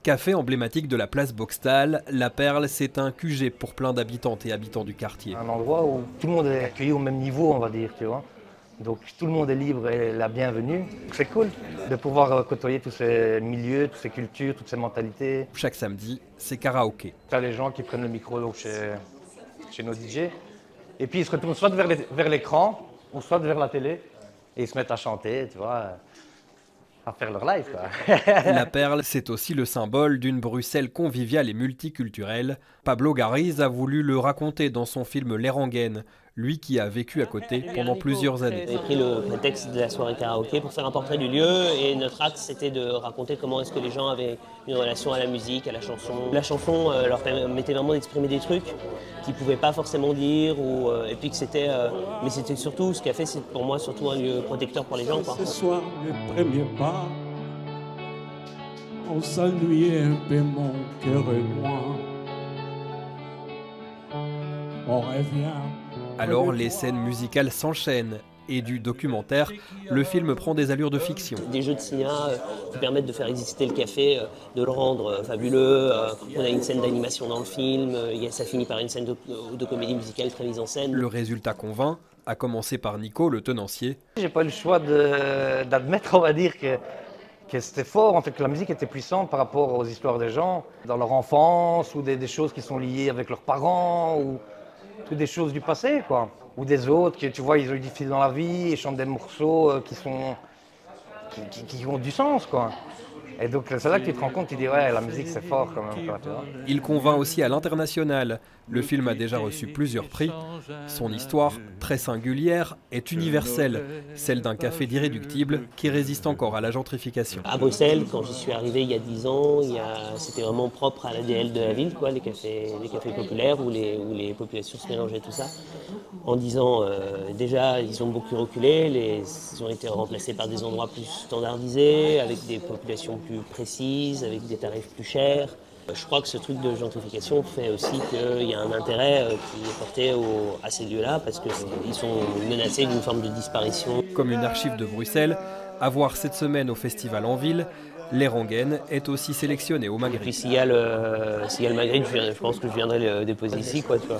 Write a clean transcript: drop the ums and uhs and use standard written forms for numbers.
Café emblématique de la place Boxtal, La Perle, c'est un QG pour plein d'habitantes et habitants du quartier. Un endroit où tout le monde est accueilli au même niveau, on va dire, tu vois. Donc tout le monde est libre et la bienvenue. C'est cool de pouvoir côtoyer tous ces milieux, toutes ces cultures, toutes ces mentalités. Chaque samedi, c'est karaoké. Tu as les gens qui prennent le micro donc chez nos DJ et puis ils se retournent soit vers l'écran ou soit vers la télé et ils se mettent à chanter, tu vois, à faire leur live, quoi. La Perle, c'est aussi le symbole d'une Bruxelles conviviale et multiculturelle. Pablo Garriz a voulu le raconter dans son film Les Rengaines, lui qui a vécu à côté pendant plusieurs années. J'ai pris le prétexte de la soirée karaoké pour faire un portrait du lieu et notre axe c'était de raconter comment est-ce que les gens avaient une relation à la musique, à la chanson. La chanson leur permettait vraiment d'exprimer des trucs qu'ils ne pouvaient pas forcément dire et puis que c'était mais c'était surtout ce qu'a fait, c'est pour moi surtout un lieu protecteur pour les gens, quoi. Ce soir le premier pas, on s'ennuyait un peu mon cœur et moi. On revient. Alors les scènes musicales s'enchaînent et du documentaire, le film prend des allures de fiction. Des jeux de cinéma qui permettent de faire exister le café, de le rendre fabuleux. On a une scène d'animation dans le film, ça finit par une scène de comédie musicale très mise en scène. Le résultat convainc, à commencer par Nico, le tenancier. J'ai pas eu le choix d'admettre, on va dire, que c'était fort, en fait, que la musique était puissante par rapport aux histoires des gens, dans leur enfance, ou des choses qui sont liées avec leurs parents, ou toutes des choses du passé, quoi. Ou des autres, que tu vois, ils ont eu des fils dans la vie, ils chantent des morceaux qui ont du sens, quoi. Et donc c'est là que tu te rends compte, tu dis ouais, la musique c'est fort quand même, quoi, tu vois. Il convainc aussi à l'international. Le film a déjà reçu plusieurs prix. Son histoire, très singulière, est universelle, celle d'un café d'irréductible qui résiste encore à la gentrification. À Bruxelles, quand j'y suis arrivé il y a 10 ans, c'était vraiment propre à l'ADN de la ville, quoi, les cafés populaires où les populations se mélangeaient, tout ça. En 10 ans, déjà, ils ont beaucoup reculé, ils ont été remplacés par des endroits plus standardisés, avec des populations plus précises, avec des tarifs plus chers. Je crois que ce truc de gentrification fait aussi qu'il y a un intérêt qui est porté à ces lieux-là parce qu'ils sont menacés d'une forme de disparition. Comme une archive de Bruxelles, à voir cette semaine au festival en ville, Les Rengaines est aussi sélectionné au Maghreb. Et puis s'il y a le Maghreb, je pense que je viendrai le déposer ici, quoi, tu vois.